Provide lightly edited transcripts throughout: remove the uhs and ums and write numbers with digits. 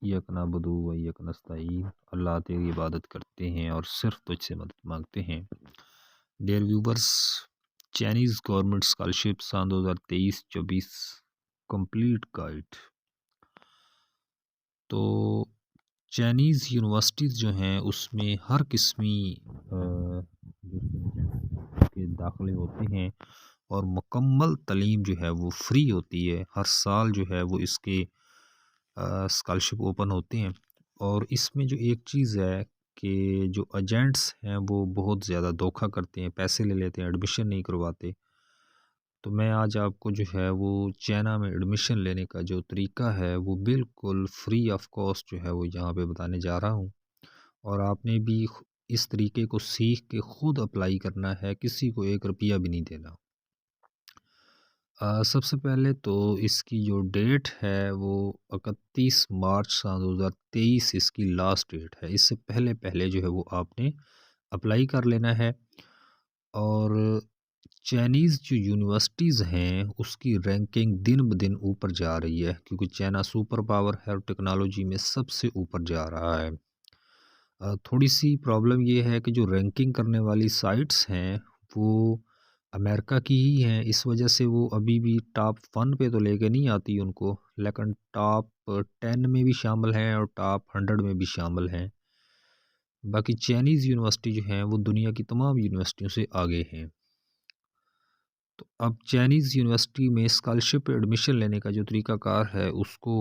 इय्याक नअबुदु व इय्याक नस्तईन। अल्लाह तेरी इबादत करते हैं और सिर्फ तुझसे मदद मांगते हैं। Dear viewers, Chinese government scholarship सन 2023-24 कंप्लीट गाइड। तो चाइनीज़ यूनिवर्सिटीज़ जो हैं उसमें हर किस्मी जो सब्जेक्ट के दाखिले होते हैं और मुकम्मल तालीम जो है वो फ्री होती है। हर साल जो है वो इसके स्कॉलरशिप ओपन होते हैं। और इसमें जो एक चीज़ है कि जो एजेंट्स हैं वो बहुत ज़्यादा धोखा करते हैं, पैसे ले लेते हैं, एडमिशन नहीं करवाते। तो मैं आज आपको जो है वो चाइना में एडमिशन लेने का जो तरीका है वो बिल्कुल फ्री ऑफ कॉस्ट जो है वो यहाँ पे बताने जा रहा हूँ। और आपने भी इस तरीके को सीख के ख़ुद अप्लाई करना है, किसी को 1 रुपया भी नहीं देना। सबसे पहले तो इसकी जो डेट है वो 31 मार्च सन 2023 इसकी लास्ट डेट है। इससे पहले पहले जो है वो आपने अप्लाई कर लेना है। और चाइनीज़ जो यूनिवर्सिटीज़ हैं उसकी रैंकिंग दिन ब दिन ऊपर जा रही है, क्योंकि चाइना सुपर पावर है और टेक्नोलॉजी में सबसे ऊपर जा रहा है। थोड़ी सी प्रॉब्लम ये है कि जो रैंकिंग करने वाली साइट्स हैं वो अमेरिका की ही हैं, इस वजह से वो अभी भी टॉप 1 पे तो लेके नहीं आती उनको, लेकिन टॉप 10 में भी शामिल हैं और टॉप 100 में भी शामिल हैं। बाकी चाइनीज़ यूनिवर्सिटी जो हैं वो दुनिया की तमाम यूनिवर्सिटियों से आगे हैं। तो अब चाइनीज़ यूनिवर्सिटी में स्कॉलरशिप पे एडमिशन लेने का जो तरीक़ाकार है उसको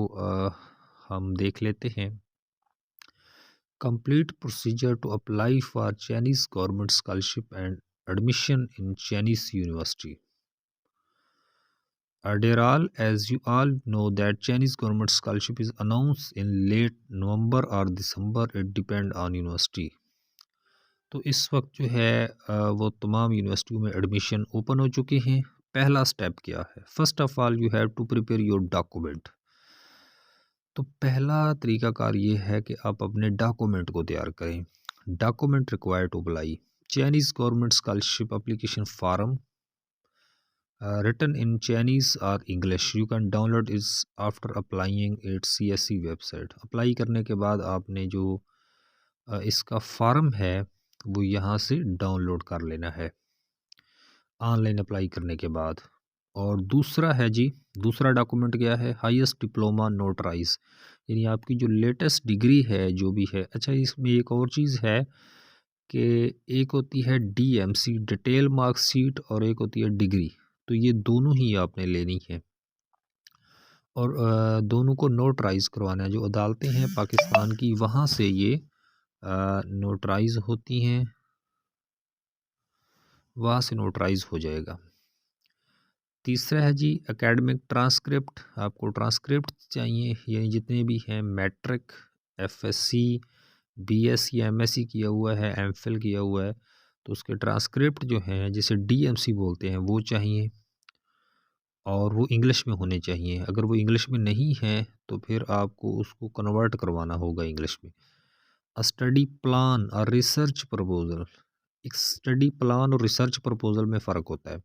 हम देख लेते हैं। Complete procedure to apply for Chinese government scholarship and admission in Chinese university. Dear all, as you all know that Chinese government scholarship is announced in late November or December, it depend on university। तो इस वक्त जो है वो तमाम यूनिवर्सिटियों में admission open हो चुके हैं। पहला स्टेप क्या है? First of all you have to prepare your document. तो पहला तरीकाकार ये है कि आप अपने डॉक्यूमेंट को तैयार करें। Document required to apply Chinese government scholarship application form written in Chinese or English. You can download it after applying its CSE website। Apply करने के बाद आपने जो इसका फॉर्म है वो यहाँ से डाउनलोड कर लेना है ऑनलाइन अप्लाई करने के बाद। और दूसरा है जी, दूसरा डॉक्यूमेंट क्या है? हाईएस्ट डिप्लोमा नोटराइज, यानी आपकी जो लेटेस्ट डिग्री है जो भी है। अच्छा, इसमें एक और चीज़ है कि एक होती है DMC डिटेल मार्कशीट और एक होती है डिग्री। तो ये दोनों ही आपने लेनी है और दोनों को नोटराइज़ करवाना है। जो अदालतें हैं पाकिस्तान की वहाँ से ये नोटराइज़ होती हैं, वहाँ से नोटराइज़ हो जाएगा। तीसरा है जी एकेडमिक ट्रांसक्रिप्ट। आपको ट्रांसक्रिप्ट चाहिए, यानी जितने भी हैं मैट्रिक, FSC, BSc MSc किया हुआ है, MPhil किया हुआ है, तो उसके ट्रांसक्रिप्ट जो हैं जिसे DMC बोलते हैं वो चाहिए और वो इंग्लिश में होने चाहिए। अगर वो इंग्लिश में नहीं है तो फिर आपको उसको कन्वर्ट करवाना होगा इंग्लिश में। स्टडी प्लान और रिसर्च प्रपोज़ल। एक स्टडी प्लान और रिसर्च प्रपोज़ल में फ़र्क होता है।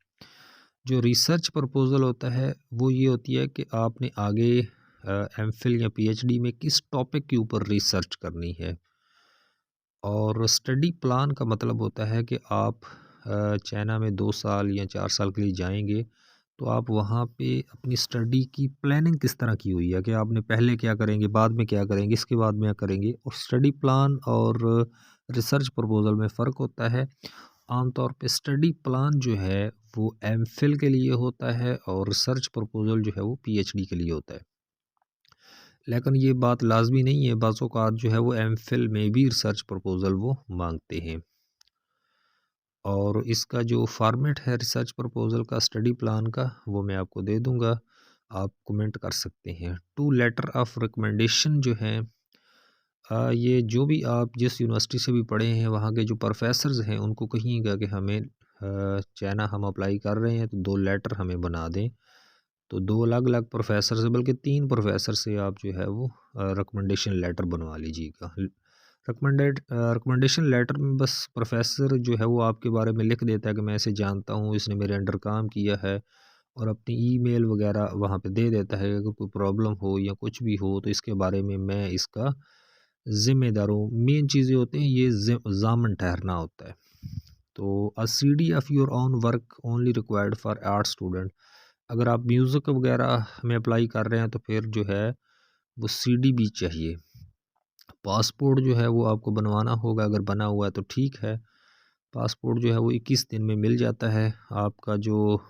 जो रिसर्च प्रपोज़ल होता है वो ये होती है कि आपने आगे MPhil या PhD में किस टॉपिक के ऊपर रिसर्च करनी है। और स्टडी प्लान का मतलब होता है कि आप चाइना में 2 साल या 4 साल के लिए जाएंगे, तो आप वहाँ पे अपनी स्टडी की प्लानिंग किस तरह की हुई है कि आपने पहले क्या करेंगे, बाद में क्या करेंगे, इसके बाद में क्या करेंगे। और स्टडी प्लान और रिसर्च प्रपोज़ल में फ़र्क होता है। आमतौर पे स्टडी प्लान जो है वो MPhil के लिए होता है और रिसर्च प्रपोज़ल जो है वो PhD के लिए होता है। लेकिन ये बात लाज़मी नहीं है, बाज़ औक़ात जो है वो MPhil में भी रिसर्च प्रपोज़ल वो मांगते हैं। और इसका जो फॉर्मेट है रिसर्च प्रपोज़ल का, स्टडी प्लान का, वो मैं आपको दे दूँगा, आप कमेंट कर सकते हैं। 2 लेटर ऑफ़ रिकमेंडेशन जो हैं ये जो भी आप जिस यूनिवर्सिटी से भी पढ़े हैं वहाँ के जो प्रोफेसर्स हैं उनको कहिएगा कि हमें चाइना हम अप्लाई कर रहे हैं तो 2 लेटर हमें बना दें। तो 2 अलग-अलग प्रोफेसर से, बल्कि 3 प्रोफेसर से आप जो है वो रिकमेंडेशन लेटर बनवा लीजिएगा। रिकमेंडेशन लेटर में बस प्रोफेसर जो है वो आपके बारे में लिख देता है कि मैं इसे जानता हूँ, इसने मेरे अंडर काम किया है और अपनी ईमेल वगैरह वहाँ पे दे देता है। अगर कोई प्रॉब्लम हो या कुछ भी हो तो इसके बारे में मैं इसका ज़िम्मेदार हूँ। मेन चीज़ें होती हैं ये ज़ामन ठहरना होता है। तो a CD of your own work only required for art student. अगर आप म्यूज़िक वगैरह में अप्लाई कर रहे हैं तो फिर जो है वो सीडी भी चाहिए। पासपोर्ट जो है वो आपको बनवाना होगा, अगर बना हुआ है तो ठीक है। पासपोर्ट जो है वो 21 दिन में मिल जाता है। आपका जो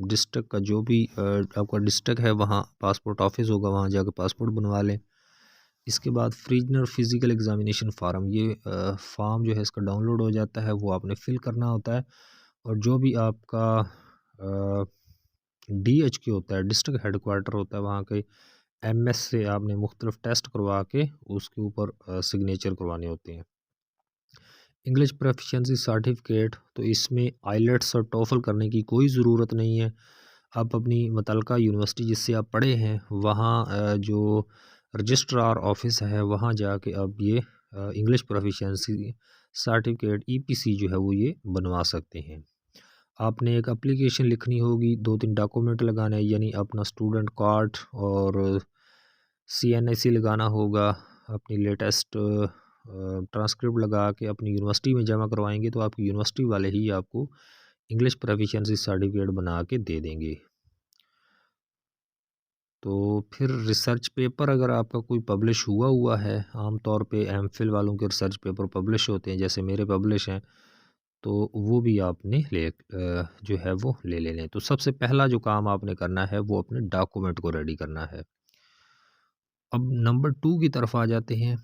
डिस्ट्रिक्ट का जो भी आपका डिस्ट्रिक्ट है वहाँ पासपोर्ट ऑफिस होगा, वहाँ जाकर पासपोर्ट बनवा लें। इसके बाद फ्रीजनर फ़िज़िकल एग्ज़ामिनेशन फ़ार्म, ये फ़ार्म जो है इसका डाउनलोड हो जाता है, वो आपने फ़िल करना होता है। और जो भी आपका DHQ होता है, डिस्ट्रिक्ट हेडक्वार्टर होता है, वहाँ के MS से आपने मुख्तलिफ टेस्ट करवा के उसके ऊपर सिग्नेचर करवाने होते हैं। इंग्लिश प्रोफिशिएंसी सर्टिफिकेट, तो इसमें आइलेट्स और टोफल करने की कोई ज़रूरत नहीं है। आप अपनी मुतलका यूनिवर्सिटी जिससे आप पढ़े हैं वहाँ जो रजिस्ट्रार ऑफिस है वहाँ जाके आप ये इंग्लिश प्रोफिशिएंसी सर्टिफिकेट EPC जो है वो ये बनवा सकते हैं। आपने एक एप्लीकेशन लिखनी होगी, 2-3 डॉक्यूमेंट लगाना है, यानी अपना स्टूडेंट कार्ड और CNIC लगाना होगा। अपनी लेटेस्ट ट्रांसक्रिप्ट लगा के अपनी यूनिवर्सिटी में जमा करवाएंगे तो आपकी यूनिवर्सिटी वाले ही आपको इंग्लिश प्रोफिशिएंसी सर्टिफिकेट बना के दे देंगे। तो फिर रिसर्च पेपर अगर आपका कोई पब्लिश हुआ है, आम तौर पे MPhil वालों के रिसर्च पेपर पब्लिश होते हैं, जैसे मेरे पब्लिश हैं, तो वो भी आपने जो है वो ले लेने। तो सबसे पहला जो काम आपने करना है वो अपने डॉक्यूमेंट को रेडी करना है। अब नंबर 2 की तरफ आ जाते हैं।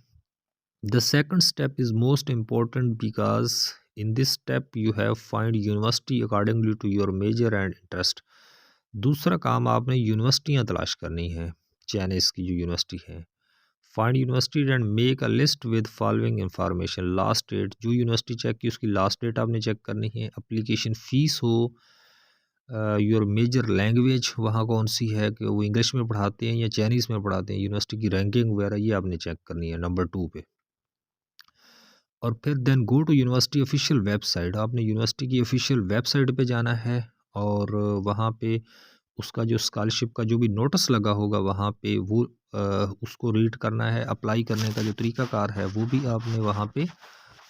The second step is most important because in this step you have find university accordingly to your major and interest. दूसरा काम आपने यूनिवर्सिटियाँ तलाश करनी है, चाइनीज़ की जो यूनिवर्सिटी है। Find university and make a list with following information. Last date, जो यूनिवर्सिटी चेक की उसकी लास्ट डेट आपने चेक करनी है। एप्लीकेशन फ़ीस हो, योर मेजर लैंग्वेज वहाँ कौन सी है, कि वो इंग्लिश में पढ़ाते हैं या चाइनीज़ में पढ़ाते हैं, यूनिवर्सिटी की रैंकिंग वगैरह ये आपने चेक करनी है नंबर 2 पे। और फिर then go to university official website. आपने यूनिवर्सिटी की ऑफिशियल वेबसाइट पे जाना है और वहाँ पे उसका जो स्कॉलरशिप का जो भी नोटिस लगा होगा वहाँ पे वो उसको रीड करना है। अप्लाई करने का जो तरीकाकार है वो भी आपने वहाँ पे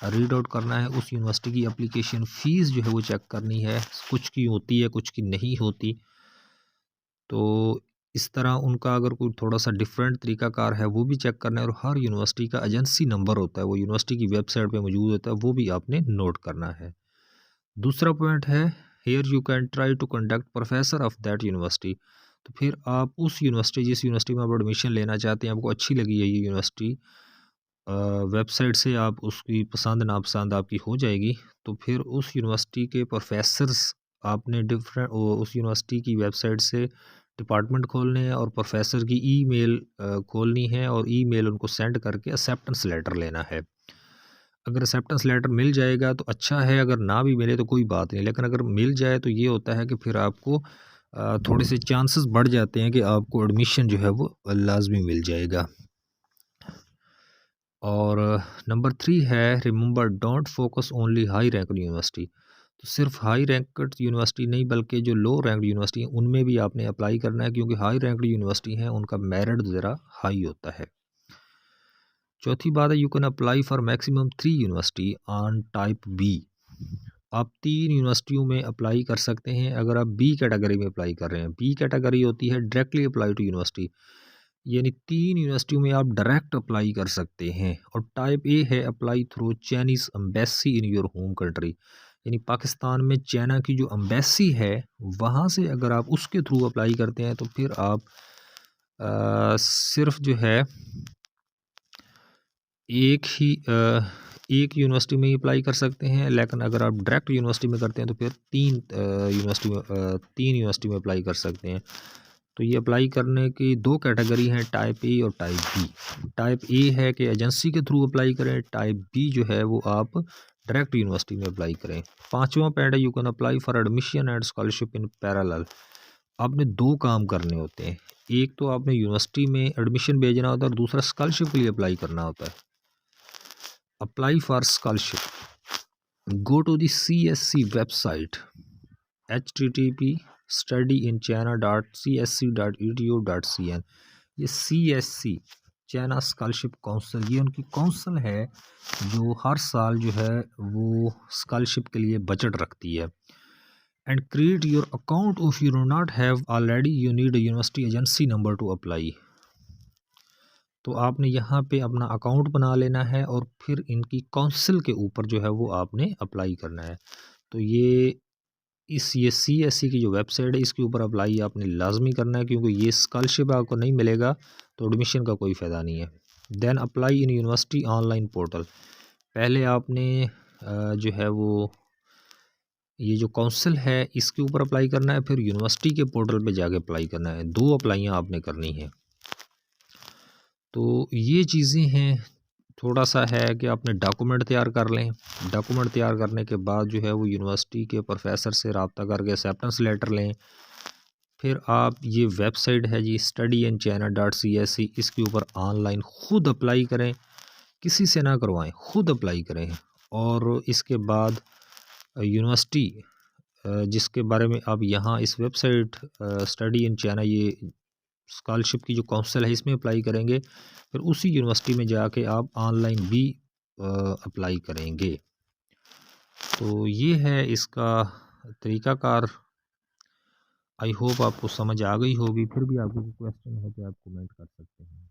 रीड आउट करना है। उस यूनिवर्सिटी की एप्लीकेशन फ़ीस जो है वो चेक करनी है, कुछ की होती है कुछ की नहीं होती। तो इस तरह उनका अगर कोई थोड़ा-सा डिफरेंट तरीकाकार है वो भी चेक करना है। और हर यूनिवर्सिटी का एजेंसी नंबर होता है, वो यूनिवर्सिटी की वेबसाइट पे मौजूद होता है, वो भी आपने नोट करना है। दूसरा पॉइंट है, here you can try to conduct professor of that university. तो फिर आप उस यूनिवर्सिटी, जिस यूनिवर्सिटी में आप एडमिशन लेना चाहते हैं, आपको अच्छी लगी है ये यूनिवर्सिटी, वेबसाइट से आप उसकी पसंद नापसंद आपकी हो जाएगी। तो फिर उस यूनिवर्सिटी के प्रोफेसर्स आपने डिफरेंट उस यूनिवर्सिटी की वेबसाइट से डिपार्टमेंट खोलने हैं और प्रोफेसर की ईमेल खोलनी है और ईमेल उनको सेंड करके एक्सेप्टेंस लेटर लेना है। अगर एक्सेप्टेंस लेटर मिल जाएगा तो अच्छा है, अगर ना भी मिले तो कोई बात नहीं, लेकिन अगर मिल जाए तो ये होता है कि फिर आपको थोड़े से चांसेस बढ़ जाते हैं कि आपको एडमिशन जो है वो लाजमी मिल जाएगा। और नंबर 3 है, remember don't focus only high ranked university. तो सिर्फ हाई रैंक्ड यूनिवर्सिटी नहीं बल्कि जो लो रैंक्ड यूनिवर्सिटी हैं उनमें भी आपने अप्लाई करना है, क्योंकि हाई रैंक्ड यूनिवर्सिटी हैं उनका मेरिट ज़रा हाई होता है। चौथी बात है, you can apply for maximum 3 university on type B. आप 3 यूनिवर्सिटियों में अप्लाई कर सकते हैं अगर आप बी कैटेगरी में अप्लाई कर रहे हैं। बी कैटेगरी होती है डायरेक्टली अप्लाई टू यूनिवर्सिटी, यानी 3 यूनिवर्सिटियों में आप डायरेक्ट अप्लाई कर सकते हैं। और टाइप ए है, apply through Chinese embassy in your home country, यानी पाकिस्तान में चाइना की जो एम्बेसी है वहाँ से अगर आप उसके थ्रू अप्लाई करते हैं तो फिर आप सिर्फ जो है एक यूनिवर्सिटी में ही अप्लाई कर सकते हैं। लेकिन अगर आप डायरेक्ट यूनिवर्सिटी में करते हैं तो फिर 3 यूनिवर्सिटी में अप्लाई कर सकते हैं। तो ये अप्लाई करने की 2 कैटेगरी हैं, टाइप ए और टाइप बी। टाइप ए है कि एजेंसी के थ्रू अप्लाई करें, टाइप बी जो है वो आप डायरेक्ट यूनिवर्सिटी में अप्लाई करें। 5वां पॉइंट है, you can apply for admission and scholarship in parallel. आपने 2 काम करने होते हैं, एक तो आपने यूनिवर्सिटी में एडमिशन भेजना होता है और दूसरा स्कॉलरशिप के लिए अप्लाई करना होता है। Apply for scholarship, go to the CSC website, http studyinchina.csc.edu.cn। ये CSC चाइना स्कॉलरशिप काउंसिल, ये उनकी काउंसिल है जो हर साल जो है वो स्कॉलरशिप के लिए बजट रखती है। And create your account if you do not have already, you need university agency number two apply. तो आपने यहाँ पे अपना अकाउंट बना लेना है और फिर इनकी काउंसिल के ऊपर जो है वो आपने अप्लाई करना है। तो ये CSC की जो वेबसाइट है इसके ऊपर अप्लाई आपने लाजमी करना है, क्योंकि ये स्कॉलरशिप आपको नहीं मिलेगा तो एडमिशन का कोई फ़ायदा नहीं है। Then apply in university online portal. पहले आपने जो है वो ये जो काउंसिल है इसके ऊपर अप्लाई करना है, फिर यूनिवर्सिटी के पोर्टल पे जाके अप्लाई करना है। 2 अप्लाइयाँ आपने करनी है। तो ये चीज़ें हैं, थोड़ा सा है कि आपने डॉक्यूमेंट तैयार कर लें। डॉक्यूमेंट तैयार करने के बाद जो है वो यूनिवर्सिटी के प्रोफेसर से रब्ता करके एक्सेप्टेंस लेटर लें। फिर आप ये वेबसाइट है जी studyinchina.csc, इसके ऊपर ऑनलाइन ख़ुद अप्लाई करें, किसी से ना करवाएं, ख़ुद अप्लाई करें। और इसके बाद यूनिवर्सिटी जिसके बारे में आप यहाँ इस वेबसाइट स्टडी इन चाइना, ये स्कॉलरशिप की जो काउंसिल है इसमें अप्लाई करेंगे, फिर उसी यूनिवर्सिटी में जाके आप ऑनलाइन भी अप्लाई करेंगे। तो ये है इसका तरीक़ाकार। आई होप आपको समझ आ गई होगी। फिर भी आपको कोई क्वेश्चन हो तो आप कमेंट कर सकते हैं।